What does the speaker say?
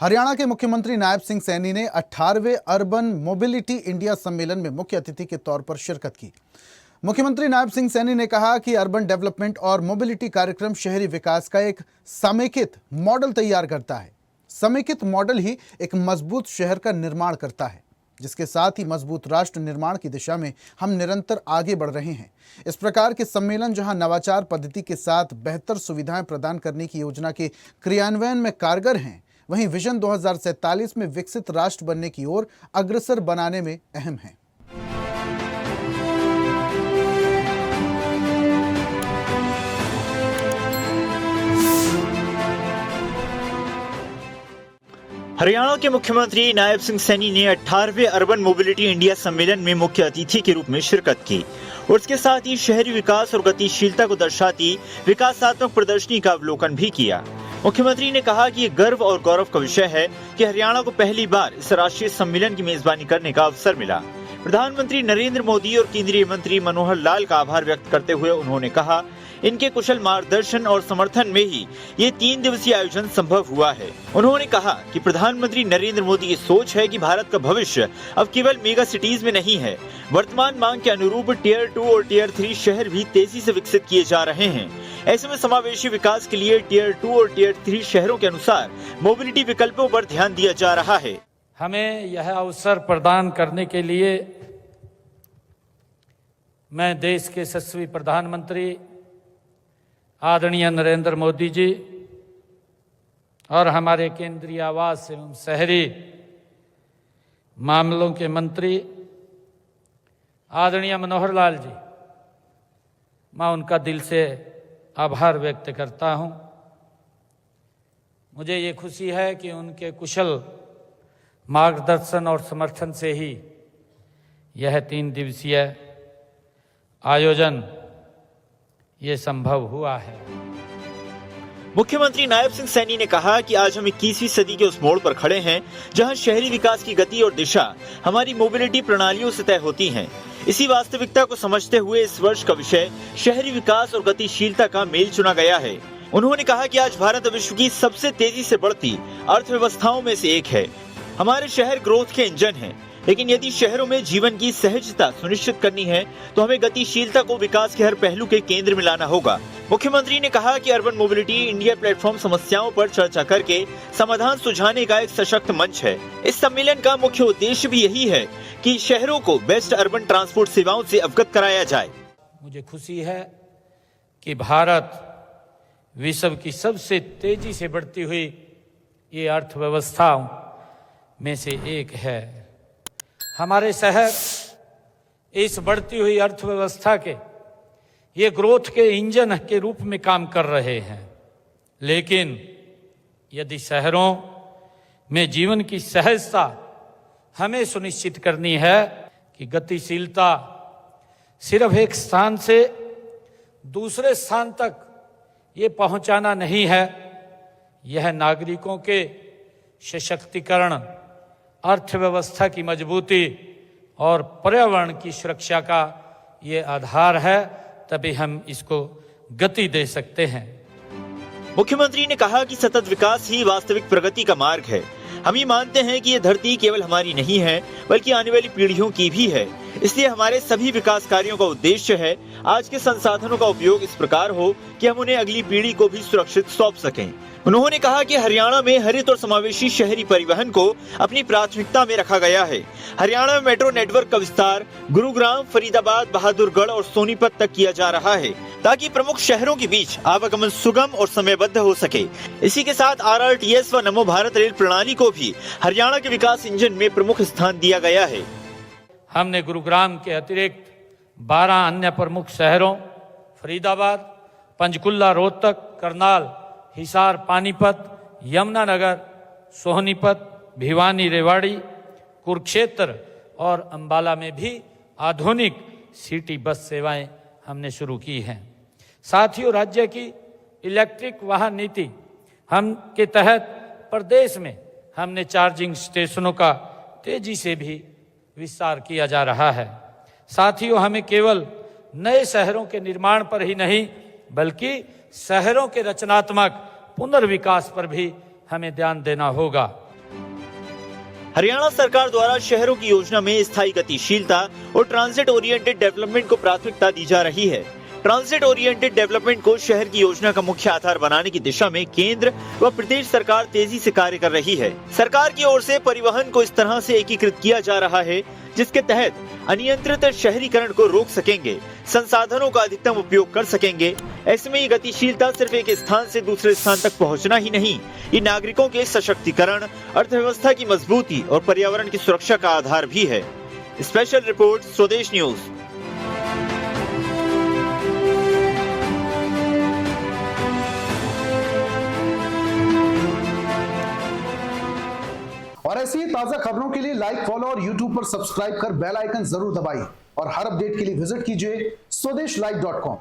हरियाणा के मुख्यमंत्री नायब सिंह सैनी ने 18वें अर्बन मोबिलिटी इंडिया सम्मेलन में मुख्य अतिथि के तौर पर शिरकत की। मुख्यमंत्री नायब सिंह सैनी ने कहा कि अर्बन डेवलपमेंट और मोबिलिटी कार्यक्रम शहरी विकास का एक समेकित मॉडल तैयार करता है। समेकित मॉडल ही एक मजबूत शहर का निर्माण करता है, जिसके साथ ही मजबूत राष्ट्र निर्माण की दिशा में हम निरंतर आगे बढ़ रहे हैं। इस प्रकार के सम्मेलन जहां नवाचार पद्धति के साथ बेहतर सुविधाएं प्रदान करने की योजना के क्रियान्वयन में कारगर हैं, वहीं विजन 2047 में विकसित राष्ट्र बनने की ओर अग्रसर बनाने में अहम है। हरियाणा के मुख्यमंत्री नायब सिंह सैनी ने 18वें अर्बन मोबिलिटी इंडिया सम्मेलन में मुख्य अतिथि के रूप में शिरकत की और इसके साथ ही शहरी विकास और गतिशीलता को दर्शाती विकासात्मक प्रदर्शनी का अवलोकन भी किया। मुख्यमंत्री ने कहा कि ये गर्व और गौरव का विषय है कि हरियाणा को पहली बार इस राष्ट्रीय सम्मेलन की मेजबानी करने का अवसर मिला। प्रधानमंत्री नरेंद्र मोदी और केंद्रीय मंत्री मनोहर लाल का आभार व्यक्त करते हुए उन्होंने कहा, इनके कुशल मार्गदर्शन और समर्थन में ही ये 3 दिवसीय आयोजन संभव हुआ है। उन्होंने कहा कि प्रधानमंत्री नरेंद्र मोदी की सोच है कि भारत का भविष्य अब केवल मेगा सिटीज में नहीं है। वर्तमान मांग के अनुरूप टियर 2 और टियर 3 शहर भी तेजी से विकसित किए जा रहे हैं। ऐसे में समावेशी विकास के लिए टियर 2 और टियर 3 शहरों के अनुसार मोबिलिटी विकल्पों पर ध्यान दिया जा रहा है। हमें यह अवसर प्रदान करने के लिए मैं देश के यशस्वी प्रधानमंत्री आदरणीय नरेंद्र मोदी जी और हमारे केंद्रीय आवास एवं शहरी मामलों के मंत्री आदरणीय मनोहर लाल जी, मैं उनका दिल से आभार व्यक्त करता हूं। मुझे ये खुशी है कि उनके कुशल मार्गदर्शन और समर्थन से ही यह 3 दिवसीय आयोजन ये संभव हुआ है। मुख्यमंत्री नायब सिंह सैनी ने कहा कि आज हम 21वीं सदी के उस मोड़ पर खड़े हैं जहां शहरी विकास की गति और दिशा हमारी मोबिलिटी प्रणालियों से तय होती हैं। इसी वास्तविकता को समझते हुए इस वर्ष का विषय शहरी विकास और गतिशीलता का मेल चुना गया है। उन्होंने कहा कि आज भारत विश्व की सबसे तेजी से बढ़ती अर्थव्यवस्थाओं में से एक है। हमारे शहर ग्रोथ के इंजन हैं, लेकिन यदि शहरों में जीवन की सहजता सुनिश्चित करनी है तो हमें गतिशीलता को विकास के हर पहलू के केंद्र में लाना होगा। मुख्यमंत्री ने कहा कि अर्बन मोबिलिटी इंडिया प्लेटफॉर्म समस्याओं पर चर्चा करके समाधान सुझाने का एक सशक्त मंच है। इस सम्मेलन का मुख्य उद्देश्य भी यही है कि शहरों को बेस्ट अर्बन ट्रांसपोर्ट सेवाओं से अवगत कराया जाए। मुझे खुशी है कि भारत विश्व की सबसे तेजी से बढ़ती हुई ये अर्थव्यवस्थाओं में से एक है। हमारे शहर इस बढ़ती हुई अर्थव्यवस्था के ये ग्रोथ के इंजन के रूप में काम कर रहे हैं, लेकिन यदि शहरों में जीवन की सहजता हमें सुनिश्चित करनी है कि गतिशीलता सिर्फ एक स्थान से दूसरे स्थान तक ये पहुंचाना नहीं है, यह नागरिकों के सशक्तिकरण, अर्थव्यवस्था की मजबूती और पर्यावरण की सुरक्षा का ये आधार है, तभी हम इसको गति दे सकते हैं। मुख्यमंत्री ने कहा कि सतत विकास ही वास्तविक प्रगति का मार्ग है। हम ये मानते हैं कि ये धरती केवल हमारी नहीं है बल्कि आने वाली पीढ़ियों की भी है। इसलिए हमारे सभी विकास कार्यों का उद्देश्य है आज के संसाधनों का उपयोग इस प्रकार हो कि हम उन्हें अगली पीढ़ी को भी सुरक्षित सौंप सकें। उन्होंने कहा कि हरियाणा में हरित और समावेशी शहरी परिवहन को अपनी प्राथमिकता में रखा गया है। हरियाणा में मेट्रो नेटवर्क का विस्तार गुरुग्राम, फरीदाबाद, बहादुरगढ़ और सोनीपत तक किया जा रहा है ताकि प्रमुख शहरों के बीच आवागमन सुगम और समयबद्ध हो सके। इसी के साथ RRTS व नमो भारत रेल प्रणाली को भी हरियाणा के विकास इंजन में प्रमुख स्थान दिया गया है। हमने गुरुग्राम के अतिरिक्त 12 अन्य प्रमुख शहरों फरीदाबाद, पंचकुला, रोहतक, करनाल, हिसार, पानीपत, यमुनानगर, सोनीपत, भिवानी, रेवाड़ी, कुरुक्षेत्र और अंबाला में भी आधुनिक सिटी बस सेवाएं हमने शुरू की हैं। साथियों, राज्य की इलेक्ट्रिक वाहन नीति हम के तहत प्रदेश में हमने चार्जिंग स्टेशनों का तेजी से भी विस्तार किया जा रहा है। साथियों, हमें केवल नए शहरों के निर्माण पर ही नहीं बल्कि शहरों के रचनात्मक पुनर्विकास पर भी हमें ध्यान देना होगा। हरियाणा सरकार द्वारा शहरों की योजना में स्थायी गतिशीलता और ट्रांजिट ओरिएंटेड डेवलपमेंट को प्राथमिकता दी जा रही है। ट्रांजिट ओरिएंटेड डेवलपमेंट को शहर की योजना का मुख्य आधार बनाने की दिशा में केंद्र व प्रदेश सरकार तेजी से कार्य कर रही है। सरकार की ओर से परिवहन को इस तरह से एकीकृत किया जा रहा है जिसके तहत अनियंत्रित शहरीकरण को रोक सकेंगे, संसाधनों का अधिकतम उपयोग कर सकेंगे। ऐसे में ये गतिशीलता सिर्फ एक स्थान से दूसरे स्थान तक पहुंचना ही नहीं, ये नागरिकों के सशक्तिकरण, अर्थव्यवस्था की मजबूती और पर्यावरण की सुरक्षा का आधार भी है। स्पेशल रिपोर्ट, स्वदेश न्यूज। और ऐसी ही ताजा खबरों के लिए लाइक, फॉलो और यूट्यूब पर सब्सक्राइब कर बेल आइकन जरूर दबाइए और हर अपडेट के लिए विजिट कीजिए स्वदेशलाइव.com।